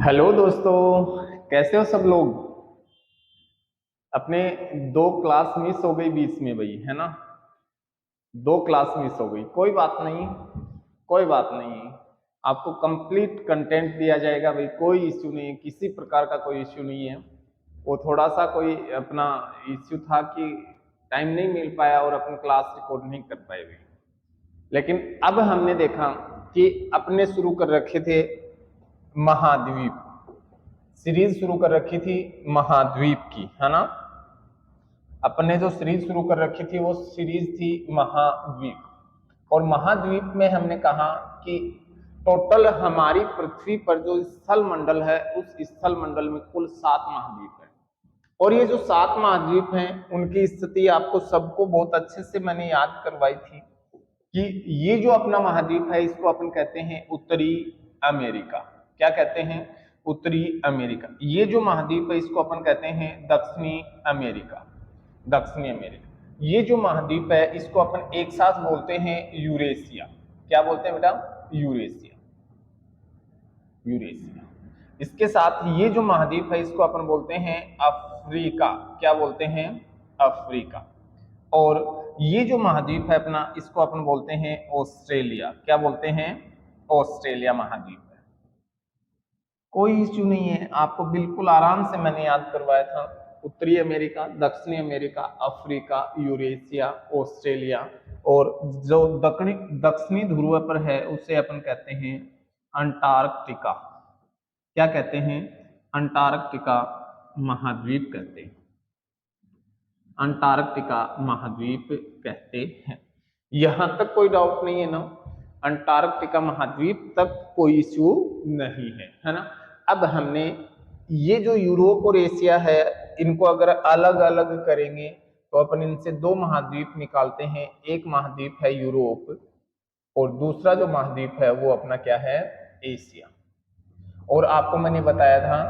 Hello दोस्तों, कैसे हो सब लोग। अपने दो क्लास मिस हो गई बीच में भाई, है ना। दो क्लास मिस हो गई, कोई बात नहीं, कोई बात नहीं। आपको कंप्लीट कंटेंट दिया जाएगा भाई, कोई इश्यू नहीं है, किसी प्रकार का कोई इश्यू नहीं है। वो थोड़ा सा कोई अपना इश्यू था कि टाइम नहीं मिल पाया और अपन क्लास रिकॉर्ड नहीं कर पाए भाई। लेकिन अब हमने देखा कि अपने शुरू कर रखे थे महाद्वीप, सीरीज शुरू कर रखी थी महाद्वीप की, है ना। अपने जो सीरीज शुरू कर रखी थी वो सीरीज थी महाद्वीप। और महाद्वीप में हमने कहा कि टोटल हमारी पृथ्वी पर जो स्थल मंडल है उस स्थल मंडल में कुल 7 महाद्वीप है। और ये जो 7 महाद्वीप हैं उनकी स्थिति आपको सबको बहुत अच्छे से मैंने याद करवाई थी कि ये जो अपना महाद्वीप है इसको अपन कहते हैं उत्तरी अमेरिका। क्या कहते हैं? उत्तरी अमेरिका। ये जो महाद्वीप है इसको अपन कहते हैं दक्षिणी अमेरिका। दक्षिणी अमेरिका। ये जो महाद्वीप है इसको अपन एक साथ बोलते हैं यूरेशिया। क्या बोलते हैं बेटा? यूरेशिया। यूरेशिया। इसके साथ ये जो महाद्वीप है इसको अपन बोलते हैं अफ्रीका। क्या बोलते हैं? अफ्रीका। और ये जो महाद्वीप है अपना इसको अपन बोलते हैं ऑस्ट्रेलिया। क्या बोलते हैं? ऑस्ट्रेलिया महाद्वीप है। कोई इश्यू नहीं है, आपको बिल्कुल आराम से मैंने याद करवाया था। उत्तरी अमेरिका, दक्षिणी अमेरिका, अफ्रीका, यूरेशिया, ऑस्ट्रेलिया। और जो दक्षिणी ध्रुव पर है उसे अपन कहते हैं अंटार्कटिका। क्या कहते हैं? अंटार्कटिका महाद्वीप कहते हैं। अंटार्कटिका महाद्वीप कहते हैं। यहां तक कोई डाउट नहीं है ना। अंटार्कटिका महाद्वीप तक कोई इश्यू नहीं है ना। अब हमने ये जो यूरोप और एशिया है इनको अगर अलग अलग करेंगे तो अपन इनसे 2 महाद्वीप निकालते हैं। एक महाद्वीप है यूरोप और दूसरा जो महाद्वीप है वो अपना क्या है? एशिया। और आपको मैंने बताया था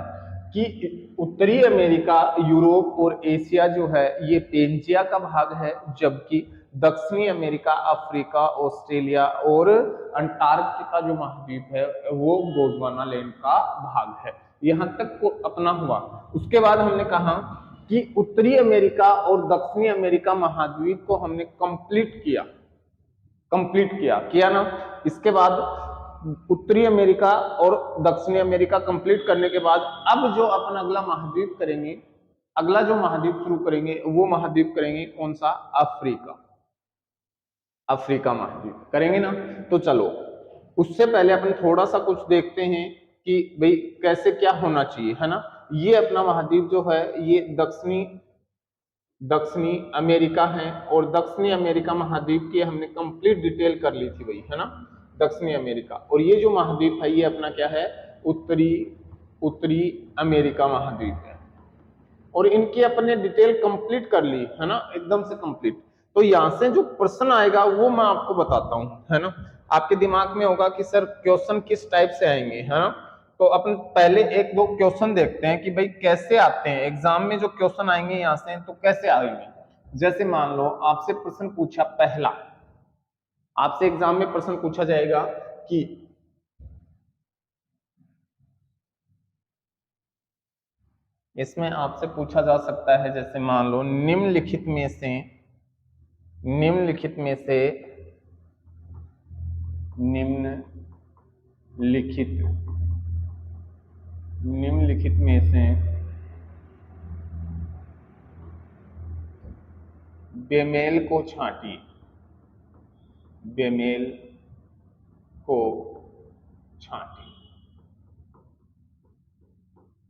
कि उत्तरी अमेरिका, यूरोप और एशिया जो है ये पेंजिया का भाग है, जबकि दक्षिणी अमेरिका, अफ्रीका, ऑस्ट्रेलिया और अंटार्कटिका जो महाद्वीप है वो गोंडवाना लैंड का भाग है। यहां तक को अपना हुआ। उसके बाद हमने कहा कि उत्तरी अमेरिका और दक्षिणी अमेरिका महाद्वीप को हमने कंप्लीट किया ना। इसके बाद उत्तरी अमेरिका और दक्षिणी अमेरिका कंप्लीट करने के बाद अब जो अपन अगला महाद्वीप करेंगे, अगला जो महाद्वीप शुरू करेंगे वो महाद्वीप करेंगे कौन सा? अफ्रीका। अफ्रीका महाद्वीप करेंगे ना। तो चलो उससे पहले अपन थोड़ा सा कुछ देखते हैं कि भाई कैसे क्या होना चाहिए, है ना। ये अपना महाद्वीप जो है ये दक्षिणी अमेरिका है और दक्षिणी अमेरिका महाद्वीप की हमने कंप्लीट डिटेल कर ली थी भाई, है ना। दक्षिणी अमेरिका। और ये जो महाद्वीप है ये अपना क्या है? उत्तरी उत्तरी अमेरिका महाद्वीप है। और इनकी अपने डिटेल कंप्लीट कर ली, है ना, एकदम से कंप्लीट। तो यहां से जो प्रश्न आएगा वो मैं आपको बताता हूं, है ना। आपके दिमाग में होगा कि सर क्वेश्चन किस टाइप से आएंगे, है ना। तो अपन पहले एक दो क्वेश्चन देखते हैं कि भाई कैसे आते हैं एग्जाम में। जो क्वेश्चन आएंगे यहां से तो कैसे आएंगे। जैसे मान लो आपसे प्रश्न पूछा पहला, आपसे एग्जाम में प्रश्न पूछा जाएगा कि इसमें आपसे पूछा जा सकता है, जैसे मान लो निम्नलिखित में से निम्नलिखित में से निम्नलिखित निम्नलिखित में से बेमेल को छांटिए। बेमेल को छांटिए।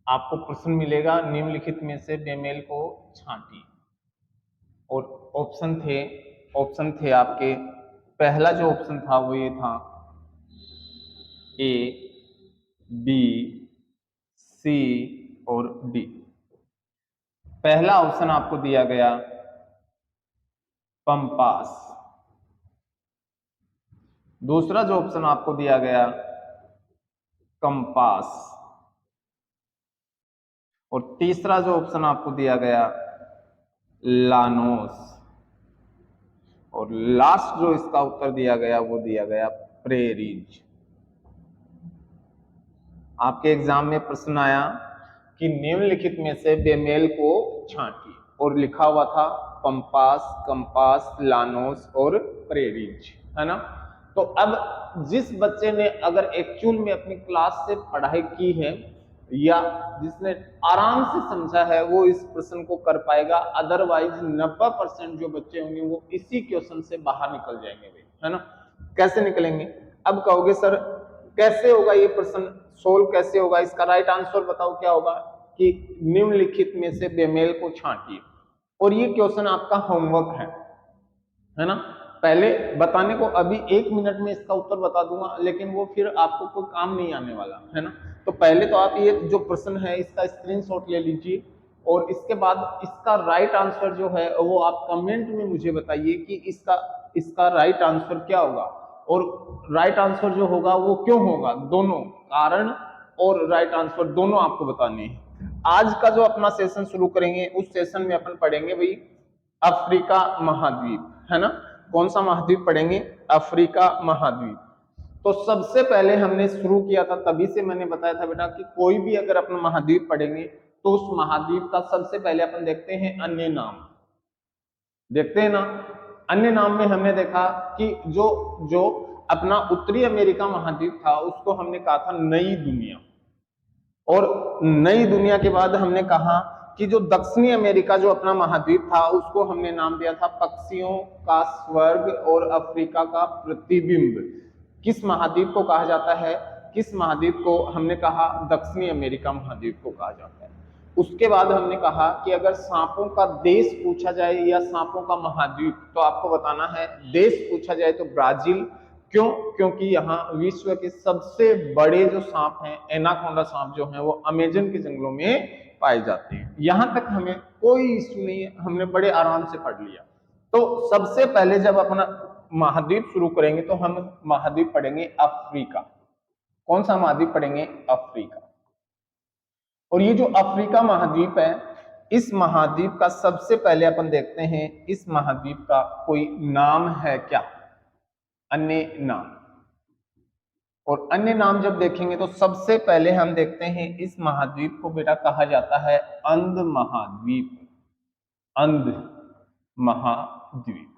आपको प्रश्न मिलेगा निम्नलिखित में से बेमेल को छांटिए। और ऑप्शन थे आपके। पहला जो ऑप्शन था वो ये था ए, बी, सी और डी। पहला ऑप्शन आपको दिया गया पंपास। दूसरा जो ऑप्शन आपको दिया गया कंपास। और तीसरा जो ऑप्शन आपको दिया गया लानोस। और लास्ट जो इसका उत्तर दिया गया वो दिया गया प्रेरीज। आपके एग्जाम में प्रश्न आया कि निम्नलिखित में से बेमेल को छांटिए, और लिखा हुआ था पंपास, कंपास, लानोस और प्रेरिज, है ना। तो अब जिस बच्चे ने अगर एक्चुअल में अपनी क्लास से पढ़ाई की है या जिसने आराम से समझा है वो इस प्रश्न को कर पाएगा, अदरवाइज 90% जो बच्चे होंगे वो इसी क्वेश्चन से बाहर निकल जाएंगे भाई, है ना। कैसे निकलेंगे? अब कहोगे सर कैसे होगा ये प्रश्न सोल्व, कैसे होगा, इसका राइट आंसर बताओ क्या होगा कि निम्नलिखित में से बेमेल को छांटिए, और ये क्वेश्चन आपका होमवर्क है ना। पहले बताने को अभी 1 मिनट में इसका उत्तर बता दूंगा, लेकिन वो फिर आपको कोई काम नहीं आने वाला, है ना। तो पहले तो आप ये जो प्रश्न है इसका स्क्रीनशॉट ले लीजिए, और इसके बाद इसका राइट आंसर जो है वो आप कमेंट में मुझे बताइए कि इसका राइट आंसर क्या होगा, और राइट आंसर जो होगा वो क्यों होगा, दोनों कारण और राइट आंसर दोनों आपको बताने हैं। आज का जो अपना सेशन शुरू करेंगे उस सेशन में अपन पढ़ेंगे भाई अफ्रीका महाद्वीप, है ना। कौन सा महाद्वीप पढ़ेंगे? अफ्रीका महाद्वीप। तो सबसे पहले हमने शुरू किया था, तभी से मैंने बताया था बेटा कि कोई भी अगर अपना महाद्वीप पढ़ेंगे तो उस महाद्वीप का सबसे पहले अपन देखते हैं अन्य नाम, देखते हैं ना। अन्य नाम में हमने देखा कि जो जो अपना उत्तरी अमेरिका महाद्वीप था उसको हमने कहा था नई दुनिया, और नई दुनिया के बाद हमने कहा कि जो दक्षिणी अमेरिका जो अपना महाद्वीप था उसको हमने नाम दिया था पक्षियों का स्वर्ग और अफ्रीका का प्रतिबिंब। किस महाद्वीप को कहा जाता है? किस महाद्वीप को हमने कहा? दक्षिणी अमेरिका महाद्वीप को कहा जाता है। उसके बाद हमने कहा कि अगर सांपों का देश पूछा जाए या सांपों का महाद्वीप, तो आपको बताना है देश पूछा जाए तो ब्राजील। क्यों? क्योंकि यहाँ विश्व के सबसे बड़े जो सांप हैं एनाकोंडा सांप जो हैं वो अमेजन के जंगलों में पाए जाते हैं। यहां तक हमें कोई इश्यू नहीं है, हमने बड़े आराम से पढ़ लिया। तो सबसे पहले जब अपना महाद्वीप शुरू करेंगे तो हम महाद्वीप पढ़ेंगे अफ्रीका। कौन सा महाद्वीप पढ़ेंगे? अफ्रीका। और ये जो अफ्रीका महाद्वीप है, इस महाद्वीप का सबसे पहले अपन देखते हैं इस महाद्वीप का कोई नाम है क्या? अन्य नाम। और अन्य नाम जब देखेंगे तो सबसे पहले हम देखते हैं इस महाद्वीप को बेटा कहा जाता है अंध महाद्वीप। अंध महाद्वीप,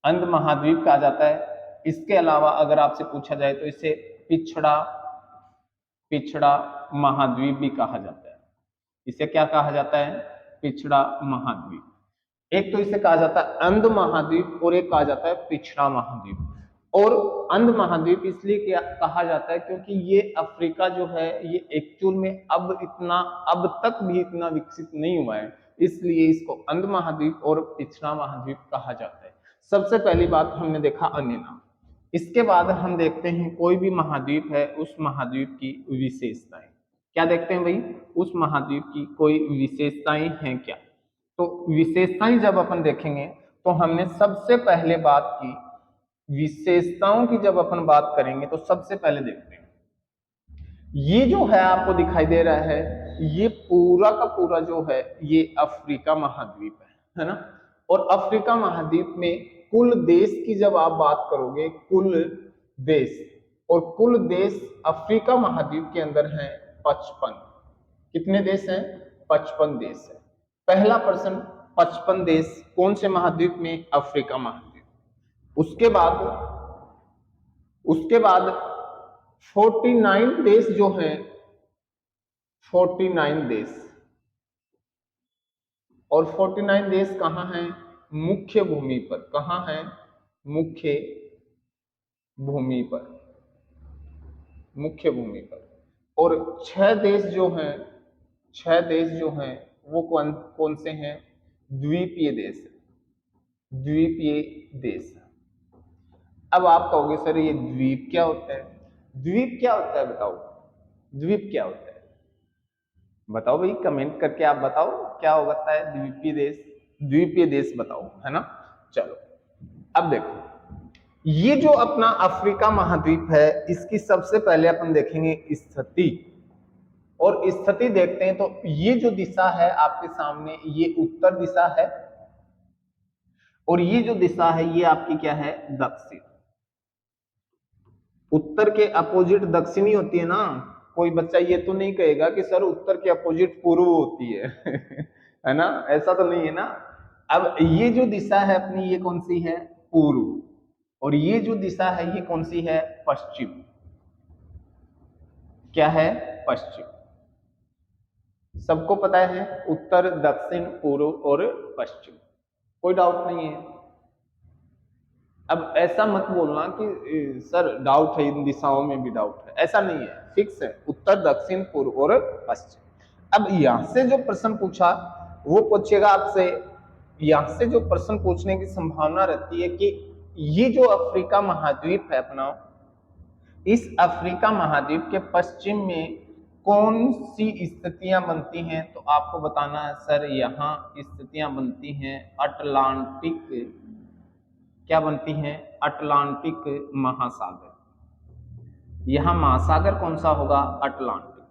अंध महाद्वीप कहा जाता है। इसके अलावा अगर आपसे पूछा जाए तो इसे पिछड़ा पिछड़ा महाद्वीप भी कहा जाता है। इसे क्या कहा जाता है? पिछड़ा महाद्वीप। एक तो इसे कहा जाता है अंध महाद्वीप और एक कहा जाता है पिछड़ा महाद्वीप। और अंध महाद्वीप इसलिए क्या कहा जाता है क्योंकि ये अफ्रीका जो है ये एक्चुअल में अब तक भी इतना विकसित नहीं हुआ है, इसलिए इसको अंध महाद्वीप और पिछड़ा महाद्वीप कहा जाता है। सबसे पहली बात हमने देखा अन्य नाम। इसके बाद हम देखते हैं कोई भी महाद्वीप है उस महाद्वीप की विशेषताएं। क्या देखते हैं भाई? उस महाद्वीप की कोई विशेषताएं हैं क्या? तो विशेषताएं जब अपन देखेंगे तो हमने सबसे पहले बात की विशेषताओं की, जब अपन बात करेंगे तो सबसे पहले देखते हैं ये जो है आपको दिखाई दे रहा है ये पूरा का पूरा जो है ये अफ्रीका महाद्वीप है ना। और अफ्रीका महाद्वीप में कुल देश की जब आप बात करोगे, कुल देश, और कुल देश अफ्रीका महाद्वीप के अंदर है 55। कितने देश हैं? 55 देश है। पहला प्रश्न, 55 देश कौन से महाद्वीप में? अफ्रीका महाद्वीप। उसके बाद 49 देश जो हैं, 49 देश, और 49 देश कहाँ हैं? मुख्य भूमि पर। कहाँ हैं? मुख्य भूमि पर, मुख्य भूमि पर। और 6 देश जो हैं, 6 देश जो हैं वो कौन कौन से हैं? द्वीपीय देश, द्वीपीय देश। अब आप कहोगे सर ये द्वीप क्या होता है? द्वीप क्या होता है बताओ? द्वीप क्या होता है बताओ भाई, कमेंट करके आप बताओ क्या होता है द्वीपीय देश? द्वीपीय देश बताओ, है ना। चलो अब देखो ये जो अपना अफ्रीका महाद्वीप है इसकी सबसे पहले अपन देखेंगे स्थिति। और स्थिति देखते हैं तो ये जो दिशा है आपके सामने ये उत्तर दिशा है, और ये जो दिशा है ये आपकी क्या है? दक्षिण। उत्तर के अपोजिट दक्षिणी होती है ना, कोई बच्चा ये तो नहीं कहेगा कि सर उत्तर के अपोजिट पूर्व होती है है ना, ऐसा तो नहीं है ना। अब ये जो दिशा है अपनी, ये कौन सी है? पूर्व। और ये जो दिशा है ये कौन सी है? पश्चिम। क्या है? पश्चिम। सबको पता है उत्तर, दक्षिण, पूर्व और पश्चिम, कोई डाउट नहीं है। अब ऐसा मत बोलना कि सर डाउट है, इन दिशाओं में भी डाउट है, ऐसा नहीं है, फिक्स है उत्तर, दक्षिण, पूर्व और पश्चिम। अब यहां से जो प्रश्न पूछा वो पूछेगा आपसे, यहां से जो प्रश्न पूछने की संभावना रहती है कि ये जो अफ्रीका महाद्वीप है अपना, इस अफ्रीका महाद्वीप के पश्चिम में कौन सी स्थितियां बनती हैं? तो आपको बताना है सर यहाँ स्थितियां बनती हैं अटलांटिक, क्या बनती हैं? अटलांटिक महासागर। यहां महासागर कौन सा होगा? अटलांटिक,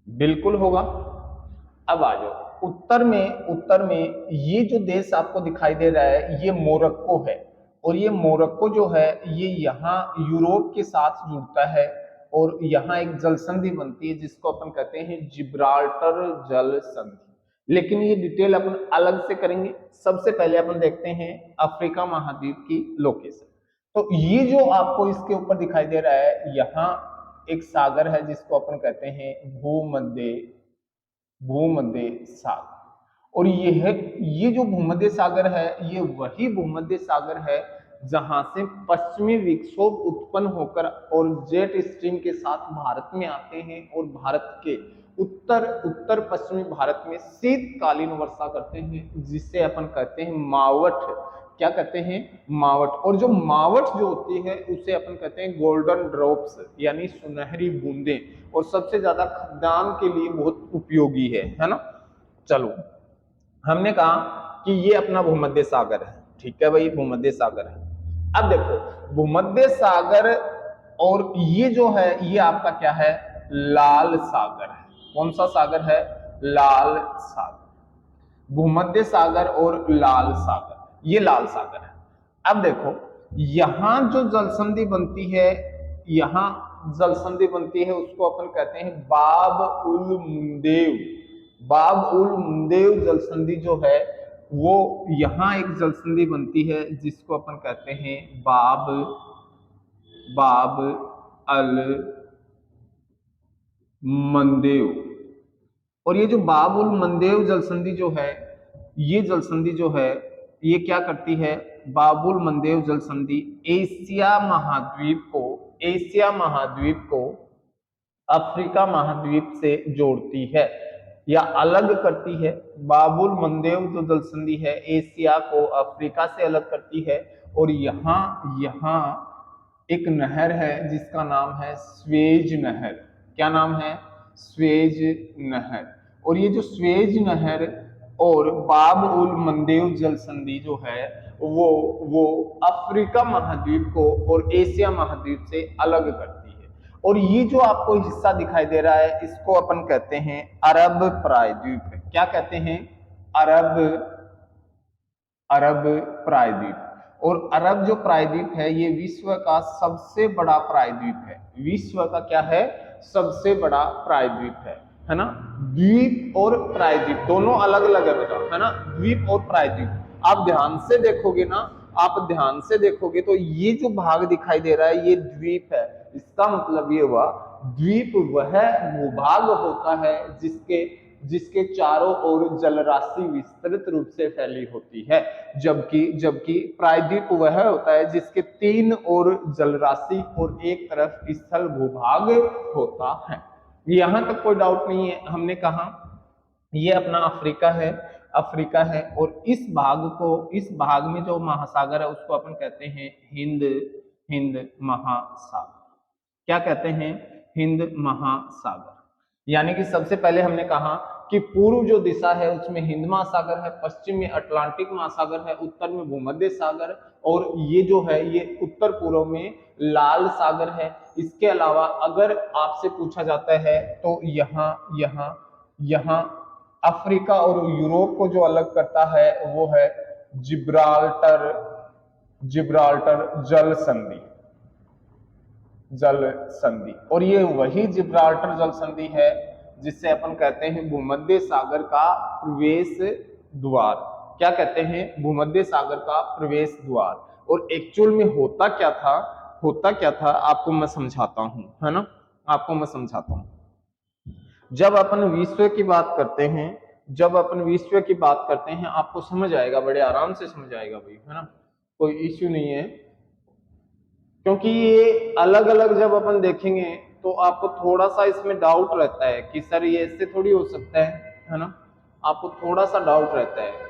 बिल्कुल होगा। अब आ जाओ उत्तर में, उत्तर में ये जो देश आपको दिखाई दे रहा है ये मोरक्को है, और ये मोरक्को जो है ये यहाँ यूरोप के साथ जुड़ता है, और यहाँ एक जल संधि बनती है जिसको अपन कहते हैं जिब्राल्टर जल संधि। लेकिन ये डिटेल अपन अलग से करेंगे। सबसे पहले अपन देखते हैं अफ्रीका महाद्वीप की लोकेशन। तो ये जो आपको इसके ऊपर दिखाई दे रहा है, यहाँ एक सागर है जिसको अपन कहते हैं भूमध्य, भूमध्य सागर। और ये जो भूमध्य सागर है ये वही भूमध्य सागर है जहां से पश्चिमी विक्षोभ उत्पन्न होकर और जेट स्ट्रीम के साथ भारत में आते हैं, और भारत के उत्तर पश्चिमी भारत में शीतकालीन वर्षा करते हैं, जिससे अपन कहते हैं मावठ। क्या कहते हैं? मावठ। और जो मावठ जो होती है उसे अपन कहते हैं गोल्डन ड्रॉप्स, यानी सुनहरी बूंदें, और सबसे ज्यादा खाद्यान्न के लिए बहुत उपयोगी है ना। चलो, हमने कहा कि ये अपना भूमध्य सागर है, ठीक है भाई, भूमध्य सागर है। अब देखो भूमध्य सागर, और ये जो है ये आपका क्या है? लाल सागर है। कौन सा सागर है? लाल सागर। भूमध्य सागर और लाल सागर, ये लाल सागर है। अब देखो यहां जो जलसंधि बनती है, यहां जलसंधि बनती है उसको अपन कहते हैं बाब उल मुंदेव। बाब उल मुंदेव जलसंधि जो है वो यहां एक जलसंधि बनती है जिसको अपन कहते हैं बाब अल मंदेव। और ये जो बाब उल मंदेव जलसंधि जो है, ये जलसंधि जो है ये क्या करती है? बाबुल मंदेव जलसंधि एशिया महाद्वीप को अफ्रीका महाद्वीप से जोड़ती है या अलग करती है। बाबुल मंदेव जो जलसंधि है एशिया को अफ्रीका से अलग करती है, और यहाँ एक नहर है जिसका नाम है स्वेज नहर। क्या नाम है? स्वेज नहर। और ये जो स्वेज नहर और बाब उल मंदेव जलसंधि जो है वो अफ्रीका महाद्वीप को और एशिया महाद्वीप से अलग करती है। और ये जो आपको हिस्सा दिखाई दे रहा है इसको अपन कहते हैं अरब प्रायद्वीप। क्या कहते हैं? अरब प्रायद्वीप। और अरब जो प्रायद्वीप है ये विश्व का सबसे बड़ा प्रायद्वीप है। विश्व का क्या है? सबसे बड़ा प्रायद्वीप है ना। द्वीप और प्रायद्वीप दोनों अलग अलग है बेटा, है ना। द्वीप और प्रायद्वीप आप ध्यान से देखोगे ना, आप ध्यान से देखोगे तो ये जो भाग दिखाई दे रहा है ये द्वीप है। इसका मतलब ये हुआ द्वीप वह भूभाग होता है जिसके चारों ओर जलराशि विस्तृत रूप से फैली होती है, जबकि प्रायद्वीप वह होता है जिसके तीन ओर जलराशि और एक तरफ स्थल भूभाग होता है। यहां तक कोई डाउट नहीं है। हमने कहा ये अपना अफ्रीका है, और इस भाग में जो महासागर है उसको अपन कहते हैं हिंद महासागर। क्या कहते हैं? हिंद महासागर। यानी कि सबसे पहले हमने कहा कि पूर्व जो दिशा है उसमें हिंद महासागर है, पश्चिम में अटलांटिक महासागर है, उत्तर में भूमध्य सागर, और ये जो है ये उत्तर पूर्व में लाल सागर है। इसके अलावा अगर आपसे पूछा जाता है तो यहाँ अफ्रीका और यूरोप को जो अलग करता है वो है जिब्राल्टर जल संधि। जल संधि। और ये वही जिब्राल्टर जल संधि है जिससे अपन कहते हैं भूमध्य सागर का प्रवेश द्वार। क्या कहते हैं? भूमध्य सागर का प्रवेश द्वार। और एक्चुअल में होता क्या था, होता क्या था आपको मैं समझाता हूं, है ना, आपको मैं समझाता हूं। जब अपन विश्व की बात करते हैं, जब अपन विश्व की बात करते हैं, आपको समझ आएगा, बड़े आराम से समझ आएगा भाई, है ना, कोई इश्यू नहीं है। क्योंकि ये अलग अलग जब अपन देखेंगे तो आपको थोड़ा सा इसमें डाउट रहता है कि सर ये ऐसे थोड़ी हो सकता है ना, आपको थोड़ा सा डाउट रहता है।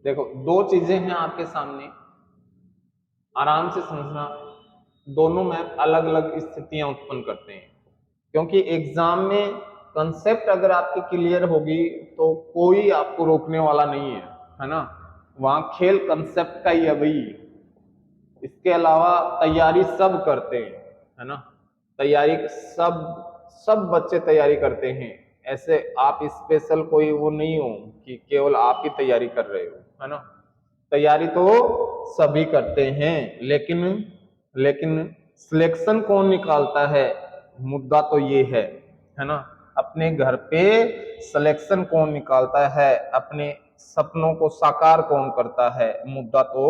देखो दो चीजें हैं आपके सामने, आराम से समझना, दोनों में अलग अलग स्थितियां उत्पन्न करते हैं। क्योंकि एग्जाम में कंसेप्ट अगर आपकी क्लियर होगी तो कोई आपको रोकने वाला नहीं है ना, वहां खेल कंसेप्ट का ही है भाई। इसके अलावा तैयारी सब करते हैं, है ना, तैयारी सब सब बच्चे तैयारी करते हैं। ऐसे आप स्पेशल कोई वो नहीं हो कि केवल आप ही तैयारी कर रहे हो, है ना, तैयारी तो सभी करते हैं। लेकिन सिलेक्शन कौन निकालता है, मुद्दा तो ये है ना, अपने घर पे सिलेक्शन कौन निकालता है, अपने सपनों को साकार कौन करता है, मुद्दा तो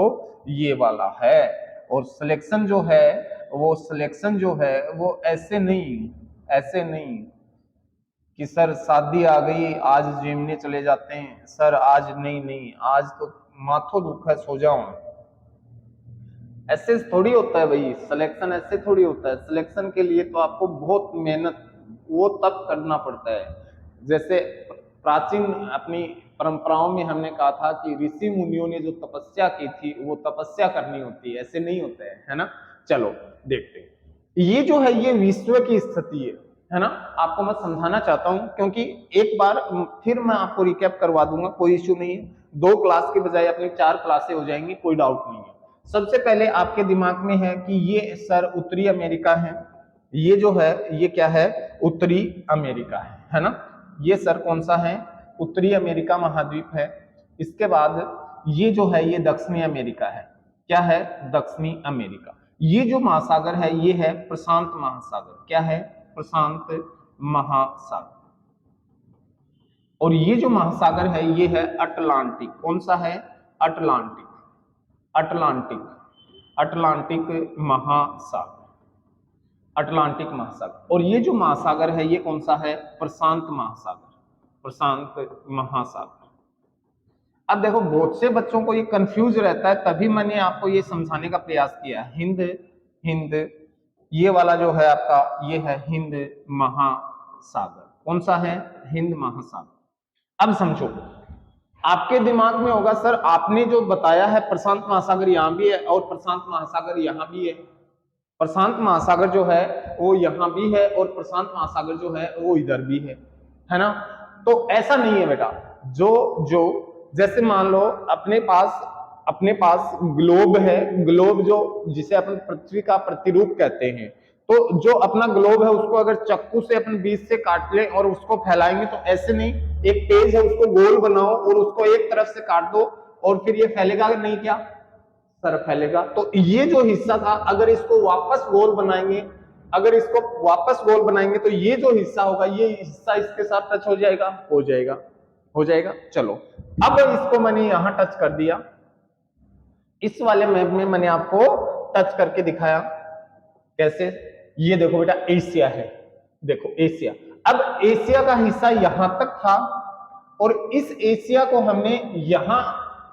ये वाला है। और सिलेक्शन जो है, वो सिलेक्शन जो है वो ऐसे नहीं कि सर शादी आ गई आज जिमने चले जाते हैं, सर आज नहीं आज तो माथो दुख है सो जाऊं, ऐसे थोड़ी होता है भाई। सिलेक्शन ऐसे थोड़ी होता है। सिलेक्शन के लिए तो आपको बहुत मेहनत वो तब करना पड़ता है। जैसे प्राचीन अपनी परंपराओं में हमने कहा था कि ऋषि मुनियों ने जो तपस्या की थी वो तपस्या करनी होती है, ऐसे नहीं होता है ना। चलो देखते हैं, ये जो है ये विश्व की स्थिति है ना, आपको मैं समझाना चाहता हूं क्योंकि एक बार फिर मैं आपको रिकैप करवा दूंगा, कोई इश्यू नहीं है। 2 क्लास के बजाय अपनी 4 क्लासें हो जाएंगी, कोई डाउट नहीं है। सबसे पहले आपके दिमाग में है कि ये सर उत्तरी अमेरिका है, ये जो है ये क्या है, उत्तरी अमेरिका है ना, ये सर कौन सा है, उत्तरी अमेरिका महाद्वीप है। इसके बाद ये जो है ये दक्षिणी अमेरिका है, क्या है, दक्षिणी अमेरिका। ये जो महासागर है ये है प्रशांत महासागर, क्या है, प्रशांत महासागर। और ये जो महासागर है ये है अटलांटिक, कौन सा है, अटलांटिक, अटलांटिक, अटलांटिक महासागर, अटलांटिक महासागर। और ये जो महासागर है ये कौन सा है, प्रशांत महासागर, प्रशांत महासागर। अब देखो बहुत से बच्चों को ये कंफ्यूज रहता है, तभी मैंने आपको ये समझाने का प्रयास किया। हिंद, हिंद, ये वाला जो है आपका ये है हिंद महासागर, कौन सा है, हिंद महासागर। अब समझो, आपके दिमाग में होगा सर आपने जो बताया है प्रशांत महासागर यहां भी है और प्रशांत महासागर यहां भी है, प्रशांत महासागर जो है वो यहां भी है और प्रशांत महासागर जो है वो इधर भी है ना। तो ऐसा नहीं है बेटा, जो जो जैसे मान लो अपने पास ग्लोब है, ग्लोब जो जिसे अपन पृथ्वी का प्रतिरूप कहते हैं, तो जो अपना ग्लोब है उसको अगर चक्कू से अपन बीच से काट ले और उसको फैलाएंगे तो ऐसे नहीं, एक पेज है उसको गोल बनाओ और उसको एक तरफ से काट दो और फिर ये फैलेगा नहीं, क्या सर फैलेगा। तो ये जो हिस्सा था अगर इसको वापस गोल बनाएंगे, अगर इसको वापस गोल बनाएंगे तो ये जो हिस्सा होगा ये हिस्सा इसके साथ टच हो जाएगा, हो जाएगा, हो जाएगा। चलो अब इसको मैंने यहां टच कर दिया, इस वाले मैप में मैंने आपको टच करके दिखाया, कैसे, ये देखो बेटा एशिया है, देखो एशिया। अब एशिया का हिस्सा यहां तक था और इस एशिया को हमने यहां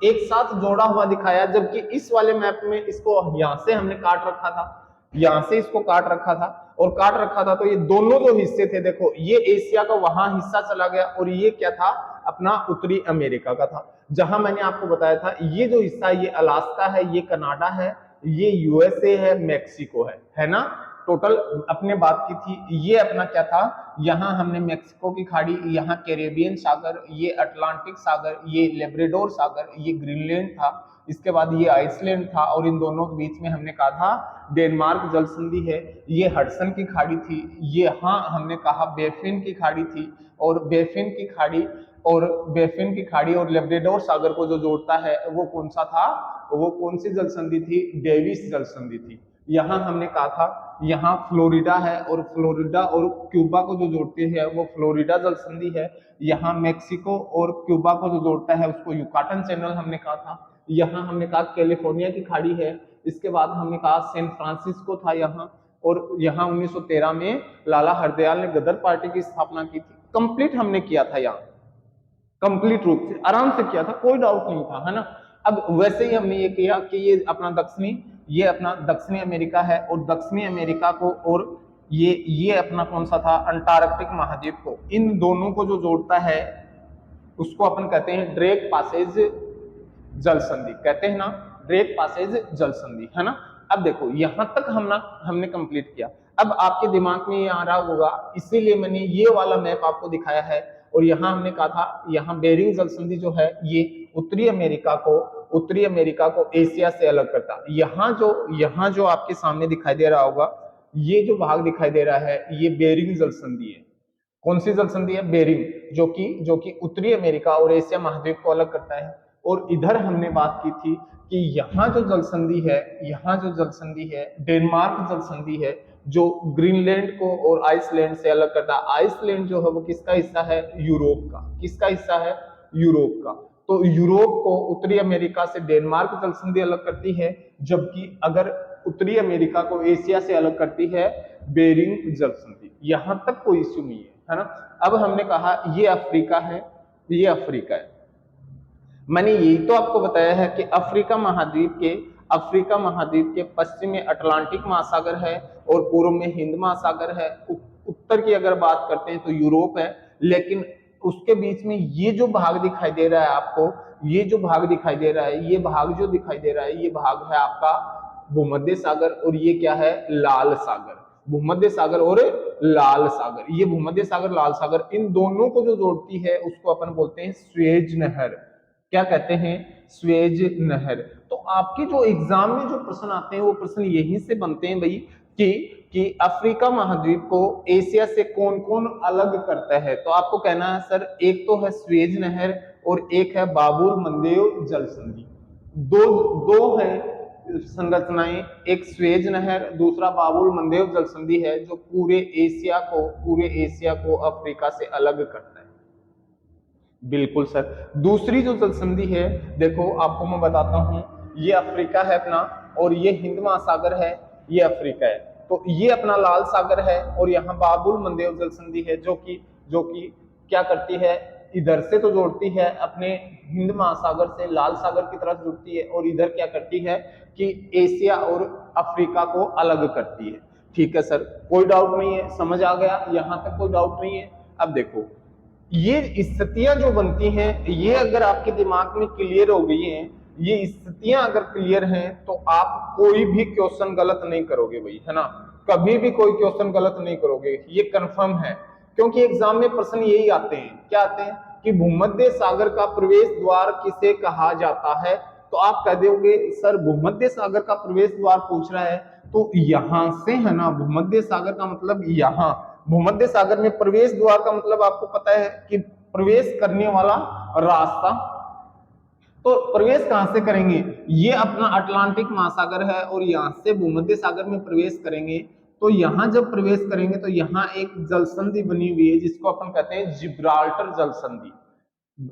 एक साथ जोड़ा हुआ दिखाया, जबकि इस वाले मैप में इसको यहां से हमने काट रखा था, यहां से इसको काट रखा था और काट रखा था। तो ये दोनों जो हिस्से थे, देखो ये एशिया का वहां हिस्सा चला गया और ये क्या था, अपना उत्तरी अमेरिका का था। जहां मैंने आपको बताया था ये जो हिस्सा ये अलास्का है, ये कनाडा है, ये यूएसए है, मैक्सिको है ना। टोटल अपने बात की थी, ये अपना क्या था, यहां हमने मैक्सिको की खाड़ी, यहाँ कैरेबियन सागर, ये अटलांटिक सागर, ये लेब्राडोर सागर, ये ग्रीनलैंड था, इसके बाद ये आइसलैंड था और इन दोनों के बीच में हमने कहा था डेनमार्क जल संधि है। ये हडसन की खाड़ी थी, ये हाँ हमने कहा बेफिन की खाड़ी थी और बेफिन की खाड़ी और बेफिन की खाड़ी और लेब्राडोर सागर को जो जोड़ता है वो कौन सा था, वो कौन सी जल संधि थी, डेविस जल संधि थी। यहाँ हमने कहा था यहाँ फ्लोरिडा है और फ्लोरिडा और क्यूबा को जो जोड़ती है वो फ्लोरिडा जल संधि है। यहाँ मैक्सिको और क्यूबा को जो जोड़ता है उसको युकाटन चैनल हमने कहा था। यहाँ हमने कहा कैलिफोर्निया की खाड़ी है। इसके बाद हमने कहा सैन फ्रांसिस्को था यहाँ, और यहाँ 1913 में लाला हरदयाल ने गदर पार्टी की स्थापना की थी। कंप्लीट हमने किया था यहाँ, कंप्लीट रूप से आराम से किया था, कोई डाउट नहीं था, है ना। अब वैसे ही हमने ये किया कि ये अपना दक्षिणी अमेरिका है, और दक्षिणी अमेरिका को और ये अपना कौन सा था, अंटार्कटिक महाद्वीप को, इन दोनों को जो जोड़ता है उसको अपन कहते हैं ड्रेक पासेज जल संधि, कहते हैं ना, ड्रेक पासेज जल संधि, है ना। अब देखो यहां तक हमने कंप्लीट किया। अब आपके दिमाग में ये आ रहा होगा, इसीलिए मैंने ये वाला मैप आपको दिखाया है। और यहाँ हमने कहा था यहाँ बेरिंग जल संधि जो है ये उत्तरी अमेरिका को एशिया से अलग करता है। यहाँ जो आपके सामने दिखाई दे रहा होगा, ये जो भाग दिखाई दे रहा है ये बेरिंग जल संधि है। कौन सी जल संधि है, बेरिंग, जो कि उत्तरी अमेरिका और एशिया महाद्वीप को अलग करता है। और इधर हमने बात की थी कि यहाँ जो जल संधि है डेनमार्क जल संधि है, जो ग्रीनलैंड को और आइसलैंड से अलग करता है। आइसलैंड जो है वो किसका हिस्सा है, यूरोप का। किसका हिस्सा है, यूरोप का। तो यूरोप को उत्तरी अमेरिका से डेनमार्क जल संधि अलग करती है, जबकि अगर उत्तरी अमेरिका को एशिया से अलग करती है बेरिंग जल संधि। यहां तक कोई इश्यू नहीं है ना। अब हमने कहा ये अफ्रीका है, ये अफ्रीका है। मैंने यही तो आपको बताया है कि अफ्रीका महाद्वीप के पश्चिम में अटलांटिक महासागर है और पूर्व में हिंद महासागर है। उत्तर की अगर बात करते हैं तो यूरोप है, लेकिन उसके बीच में ये जो भाग दिखाई दे रहा है आपको, ये जो भाग दिखाई दे रहा है, ये भाग जो दिखाई दे रहा है, ये भाग है आपका भूमध्य सागर, और ये क्या है, लाल सागर। भूमध्य सागर और लाल सागर, ये भूमध्य सागर लाल सागर, इन दोनों को जो जोड़ती है उसको अपन बोलते हैं स्वेज नहर। क्या कहते हैं, स्वेज नहर। तो आपके जो एग्जाम में जो प्रश्न आते हैं वो प्रश्न यहीं से बनते हैं भाई कि अफ्रीका महाद्वीप को एशिया से कौन कौन अलग करता है। तो आपको कहना है सर एक तो है स्वेज नहर और एक है बाबुल मंदेव जल संधि। दो है संरचनाएं, एक स्वेज नहर, दूसरा बाबुल मंदेव जल संधि है, जो पूरे एशिया को अफ्रीका से अलग करता है। बिल्कुल सर। दूसरी जो जल संधि है, देखो आपको मैं बताता हूं, ये अफ्रीका है अपना, और ये हिंद महासागर है, ये अफ्रीका है। तो ये अपना लाल सागर है, और यहाँ बाबुल मंदेव जल संधि है, जो कि क्या करती है, इधर से तो जोड़ती है अपने हिंद महासागर से लाल सागर की तरफ जुड़ती है, और इधर क्या करती है कि एशिया और अफ्रीका को अलग करती है। ठीक है सर, कोई डाउट नहीं है, समझ आ गया, यहां तक कोई डाउट नहीं है। अब देखो ये स्थितियां जो बनती हैं, ये अगर आपके दिमाग में क्लियर हो गई हैं, ये स्थितियां अगर क्लियर हैं, तो आप कोई भी क्वेश्चन गलत नहीं करोगे भाई, है ना। कभी भी कोई क्वेश्चन गलत नहीं करोगे, ये कंफर्म है। क्योंकि एग्जाम में प्रश्न यही आते हैं, क्या आते हैं कि भूमध्य सागर का प्रवेश द्वार किसे कहा जाता है। तो आप कह दोगे सर भूमध्य सागर का प्रवेश द्वार पूछ रहा है, तो यहां से, है ना, भूमध्य सागर का मतलब यहाँ, भूमध्य सागर में प्रवेश द्वार का मतलब आपको पता है कि प्रवेश करने वाला रास्ता। तो प्रवेश कहां से करेंगे, ये अपना अटलांटिक महासागर है, और यहां से भूमध्य सागर में प्रवेश करेंगे। तो यहां जब प्रवेश करेंगे तो यहाँ एक जल संधि बनी हुई है, जिसको अपन कहते हैं जिब्राल्टर जल संधि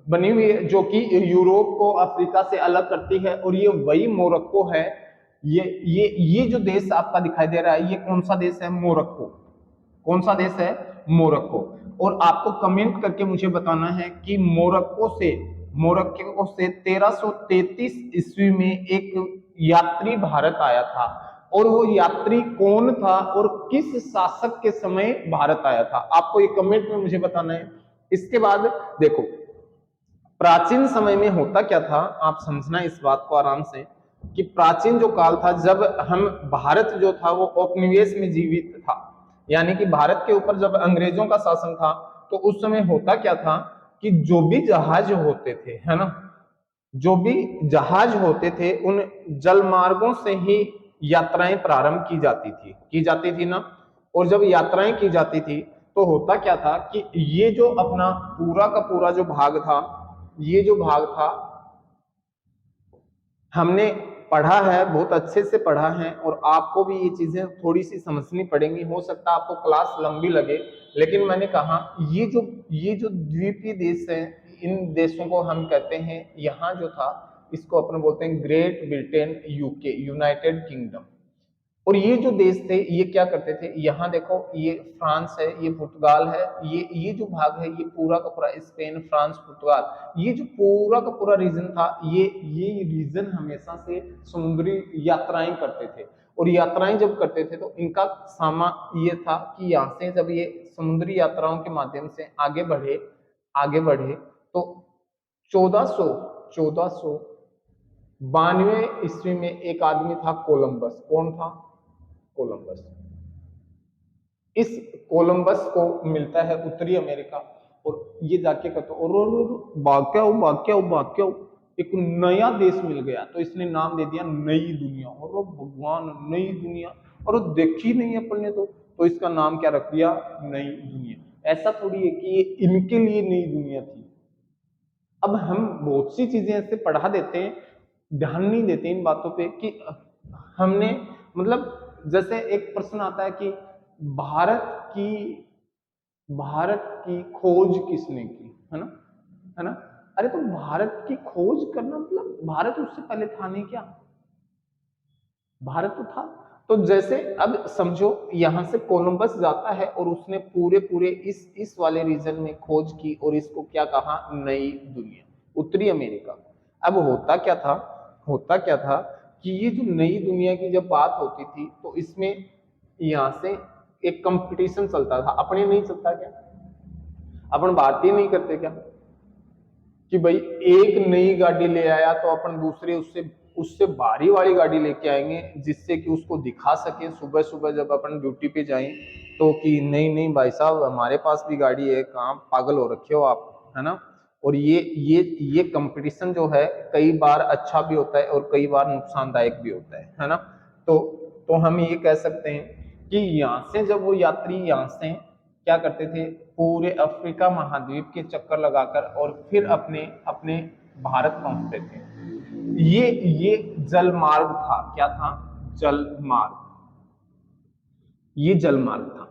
बनी हुई है, जो कि यूरोप को अफ्रीका से अलग करती है। और ये वही मोरक्को है, ये जो देश आपका दिखाई दे रहा है, ये कौन सा देश है, मोरक्को। कौन सा देश है, मोरक्को। और आपको कमेंट करके मुझे बताना है कि मोरक्को से 1333 ईस्वी में एक यात्री भारत आया था, और वो यात्री कौन था और किस शासक के समय भारत आया था, आपको ये कमेंट में मुझे बताना है। इसके बाद देखो प्राचीन समय में होता क्या था, आप समझना इस बात को आराम से, कि प्राचीन जो काल था, जब हम भारत जो था वो औपनिवेश में जीवित था, यानी कि भारत के ऊपर जब अंग्रेजों का शासन था, तो उस समय होता क्या था कि जो भी जहाज होते थे, है ना, जो भी जहाज होते थे, उन जल मार्गों से ही यात्राएं प्रारंभ की जाती थी ना। और जब यात्राएं की जाती थी तो होता क्या था कि ये जो अपना पूरा का पूरा जो भाग था, ये जो भाग था हमने पढ़ा है, बहुत अच्छे से पढ़ा है, और आपको भी ये चीजें थोड़ी सी समझनी पड़ेंगी। हो सकता है आपको क्लास लंबी लगे, लेकिन मैंने कहा ये जो द्वीपीय देश है, इन देशों को हम कहते हैं, यहाँ जो था इसको अपन बोलते हैं great Britain, UK, United kingdom. और ये जो देश थे ये क्या करते थे, यहाँ देखो ये फ्रांस है, ये पुर्तगाल है, ये जो भाग है ये पूरा का पूरा स्पेन, फ्रांस, पुर्तगाल, ये जो पूरा का पूरा रीजन था, ये रीजन हमेशा से समुद्री यात्राएं करते थे। और यात्राएं जब करते थे तो इनका सामा ये था कि यहाँ से जब ये समुद्री यात्राओं के माध्यम से आगे बढ़े तो 1492 ईस्वी में एक आदमी था कोलंबस। कौन था? कोलंबस। इस कोलंबस को मिलता है उत्तरी अमेरिका, और ये जाके कहता और भाग क्या एक नया देश मिल गया, तो इसने नाम दे दिया नई दुनिया। और भगवान, नई दुनिया, और देखी नहीं अपन ने तो इसका नाम क्या रख दिया? नई दुनिया। ऐसा थोड़ी है कि ये इनके लिए नई दुनिया थी। अब हम बहुत सी चीजें ऐसे पढ़ा देते हैं, ध्यान नहीं देते इन बातों पे कि हमने, मतलब जैसे एक प्रश्न आता है कि भारत की भारत की खोज किसने की, है ना? अरे तो भारत की खोज करना मतलब भारत उससे पहले था नहीं क्या? भारत तो था। तो जैसे अब समझो यहां से कोलंबस जाता है और उसने पूरे पूरे इस वाले रीजन में खोज की, और इसको क्या कहा? नई दुनिया, उत्तरी अमेरिका। अब होता क्या था कि ये जो नई दुनिया की जब बात होती थी तो इसमें यहां से एक कंपटीशन चलता था। अपने नहीं चलता क्या? अपन भारतीय नहीं करते क्या कि भाई एक नई गाड़ी ले आया तो अपन दूसरे उससे उससे भारी वाली गाड़ी लेके आएंगे, जिससे कि उसको दिखा सके सुबह सुबह जब अपन ड्यूटी पे जाएं तो कि नहीं नहीं भाई साहब हमारे पास भी गाड़ी है, कहाँ पागल हो रखे हो आप, है ना? और ये कंपटीशन जो है कई बार अच्छा भी होता है और कई बार नुकसानदायक भी होता है ना? तो हम ये कह सकते हैं कि यहाँ से जब वो यात्री यहाँ से क्या करते थे, पूरे अफ्रीका महाद्वीप के चक्कर लगाकर और फिर अपने अपने भारत पहुंचते थे। ये जल मार्ग था। क्या था? जल मार्ग। ये जल मार्ग था,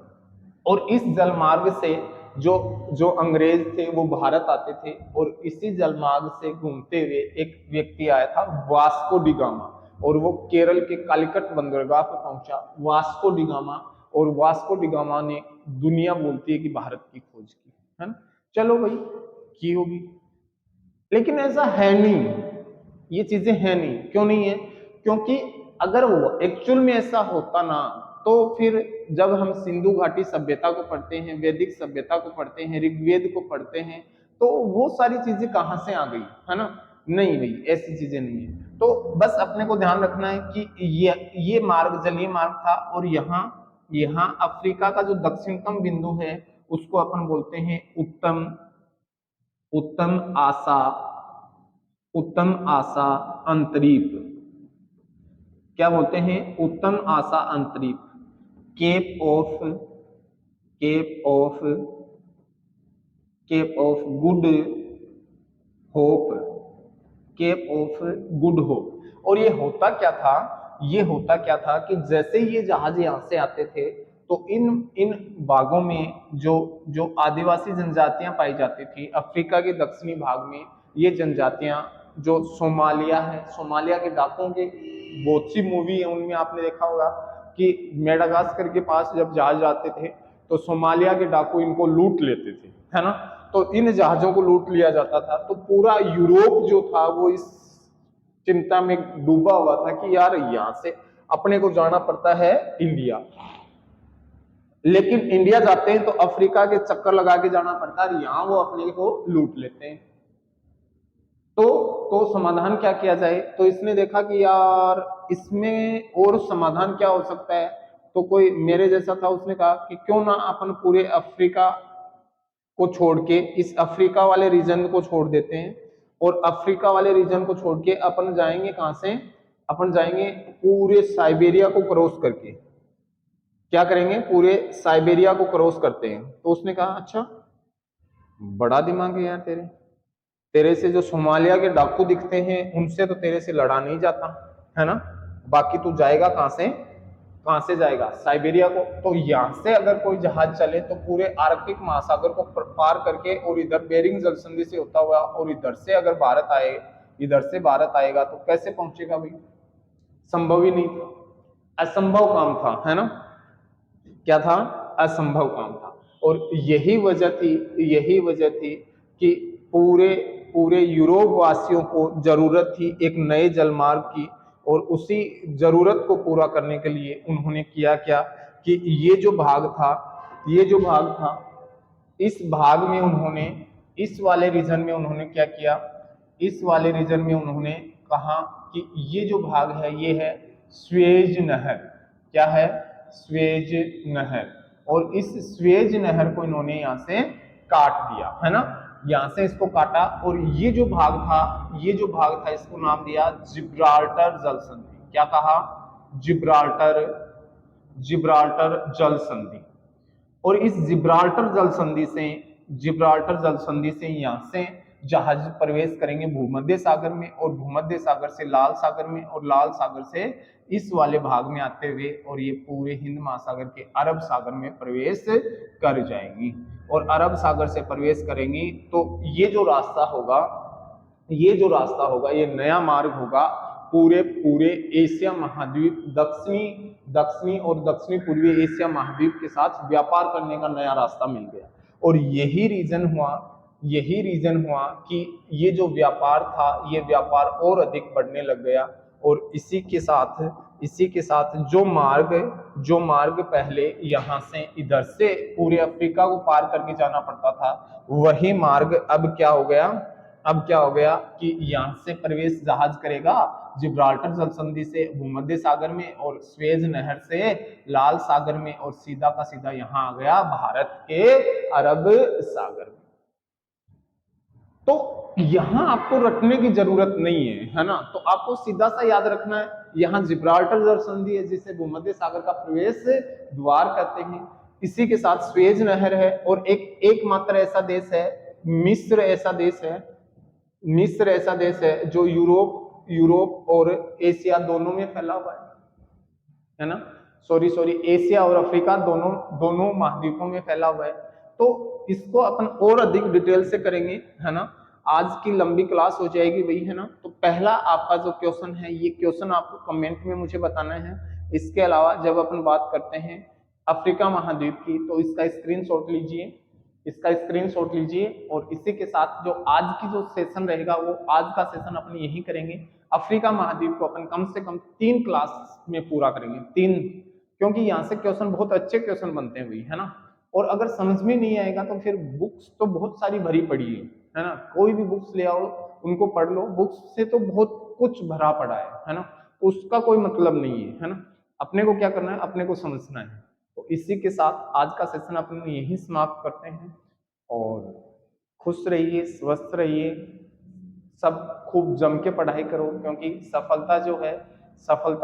और इस जल मार्ग से जो जो अंग्रेज थे वो भारत आते थे, और इसी जल मार्ग से घूमते हुए एक व्यक्ति आया था वास्को डी गामा, और वो केरल के कालिकट बंदरगाह पर पहुंचा, वास्को डी गामा। और वास्को डी गामा ने, दुनिया बोलती है कि भारत की खोज की, है ना? चलो भाई, की होगी, लेकिन ऐसा है नहीं, ये चीजें है नहीं। क्यों नहीं है? क्योंकि अगर वो एक्चुअल में ऐसा होता ना, तो फिर जब हम सिंधु घाटी सभ्यता को पढ़ते हैं, वैदिक सभ्यता को पढ़ते हैं, ऋग्वेद को पढ़ते हैं, तो वो सारी चीजें कहां से आ गई, है ना? नहीं भाई, ऐसी चीजें नहीं है। तो बस अपने को ध्यान रखना है कि ये मार्ग जलीय मार्ग था, और यहाँ यहाँ अफ्रीका का जो दक्षिणतम बिंदु है उसको अपन बोलते हैं उत्तम उत्तम आशा उत्तम आशा अंतरीप। क्या बोलते हैं? उत्तम आशा अंतरीप। Cape of cape of cape of good hope. Cape of good hope. और ये होता क्या था कि जैसे ये जहाज यहां से आते थे तो इन इन भागों में जो जो आदिवासी जनजातियां पाई जाती थी अफ्रीका के दक्षिणी भाग में, ये जनजातियां, जो सोमालिया है, सोमालिया के डाकुओं के बहुत सी मूवी है, उनमें आपने देखा होगा कि मेडागास्कर के पास जब जहाज आते थे तो सोमालिया के डाकू इनको लूट लेते थे, है ना? तो इन जहाजों को लूट लिया जाता था। तो पूरा यूरोप जो था वो इस चिंता में डूबा हुआ था कि यार यहां से अपने को जाना पड़ता है इंडिया, लेकिन इंडिया जाते हैं तो अफ्रीका के चक्कर लगा के जाना पड़ता है, यहां वो अपने को लूट लेते हैं। तो समाधान क्या किया जाए? तो इसने देखा कि यार इसमें और समाधान क्या हो सकता है, तो कोई मेरे जैसा था, उसने कहा कि क्यों ना अपन पूरे अफ्रीका को छोड़ के इस अफ्रीका वाले रीजन को छोड़ देते हैं, और अफ्रीका वाले रीजन को छोड़ के अपन जाएंगे कहां से? अपन जाएंगे पूरे साइबेरिया को क्रॉस करके। क्या करेंगे, पूरे साइबेरिया को क्रॉस करते हैं। तो उसने कहा अच्छा बड़ा दिमाग है यार तेरे, तेरे से जो सोमालिया के डाकू दिखते हैं उनसे तो तेरे से लड़ा नहीं जाता है ना, बाकी तू जाएगा कहां से जाएगा, साइबेरिया को। तो यहाँ से अगर कोई जहाज चले तो पूरे आर्कटिक महासागर को पार करके और इधर बेरिंग जल संधि से होता हुआ और इधर से अगर भारत आए, इधर से भारत आएगा तो कैसे पहुंचेगा भाई, संभव ही नहीं था, असंभव काम था, है ना। क्या था, असंभव काम था। और यही वजह थी कि पूरे पूरे यूरोप वासियों को जरूरत थी एक नए जलमार्ग की, और उसी जरूरत को पूरा करने के लिए उन्होंने किया क्या कि ये जो भाग था इस भाग में उन्होंने, इस वाले रीजन में उन्होंने क्या किया, इस वाले रीजन में उन्होंने कहा कि ये जो भाग है ये है स्वेज नहर। क्या है, स्वेज नहर। और इस स्वेज नहर को इन्होंने यहां से काट दिया, है ना, यहां से इसको काटा। और ये जो भाग था इसको नाम दिया जिब्राल्टर जल संधि। क्या कहा, जिब्राल्टर जल संधि। और इस जिब्राल्टर जल संधि से यहाँ से जहाज प्रवेश करेंगे भूमध्य सागर में, और भूमध्य सागर से लाल सागर में, और लाल सागर से इस वाले भाग में आते हुए और ये पूरे हिंद महासागर के अरब सागर में प्रवेश कर जाएंगी। और अरब सागर से प्रवेश करेंगी तो ये जो रास्ता होगा ये नया मार्ग होगा पूरे एशिया महाद्वीप, दक्षिणी और दक्षिणी पूर्वी एशिया महाद्वीप के साथ व्यापार करने का नया रास्ता मिल गया। और यही रीजन हुआ कि ये जो व्यापार था ये व्यापार और अधिक बढ़ने लग गया। और इसी के साथ जो मार्ग पहले यहाँ से इधर से पूरे अफ्रीका को पार करके जाना पड़ता था, वही मार्ग अब क्या हो गया कि यहाँ से प्रवेश जहाज करेगा जिब्राल्टर जल संधि से भूमध्य सागर में, और स्वेज नहर से लाल सागर में, और सीधा का सीधा यहाँ आ गया भारत के अरब सागर में। तो यहां आपको रटने की जरूरत नहीं है ना, तो आपको सीधा सा याद रखना है यहाँ जिब्राल्टर जल संधि है जिसे भूमध्य सागर का प्रवेश द्वार कहते हैं। इसी के साथ स्वेज नहर है, और एकमात्र ऐसा देश है, मिस्र ऐसा देश है जो यूरोप और एशिया दोनों में फैला हुआ है ना, सॉरी एशिया और अफ्रीका दोनों महाद्वीपों में फैला हुआ है। तो इसको अपन और अधिक डिटेल से करेंगे, है ना, आज की लंबी क्लास हो जाएगी भाई, है ना। तो पहला आपका जो क्वेश्चन है ये क्वेश्चन आपको कमेंट में मुझे बताना है। इसके अलावा जब अपन बात करते हैं अफ्रीका महाद्वीप की तो इसका स्क्रीनशॉट लीजिए, और इसी के साथ जो आज की जो सेशन रहेगा वो आज का सेशन अपन यही करेंगे। अफ्रीका महाद्वीप को अपन कम से कम 3 क्लास में पूरा करेंगे, 3, क्योंकि यहाँ से क्वेश्चन बहुत अच्छे क्वेश्चन बनते हैं भाई, है ना। और अगर समझ में नहीं आएगा तो फिर बुक्स तो बहुत सारी भरी पड़ी है ना, कोई भी बुक्स ले आओ उनको पढ़ लो, बुक्स से तो बहुत कुछ भरा पड़ा है ना, उसका कोई मतलब नहीं है ना। अपने को क्या करना है, अपने को समझना है। तो इसी के साथ आज का सेशन अपन यही समाप्त करते हैं, और खुश रहिए, स्वस्थ रहिए, सब खूब जम के पढ़ाई करो, क्योंकि सफलता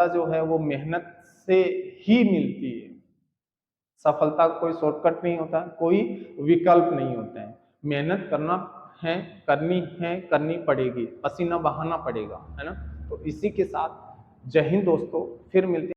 जो है वो मेहनत से ही मिलती है। सफलता कोई शॉर्टकट नहीं होता, कोई विकल्प नहीं होता है, मेहनत करनी पड़ेगी, पसीना बहाना पड़ेगा, है ना। तो इसी के साथ जय हिंद दोस्तों, फिर मिलते हैं।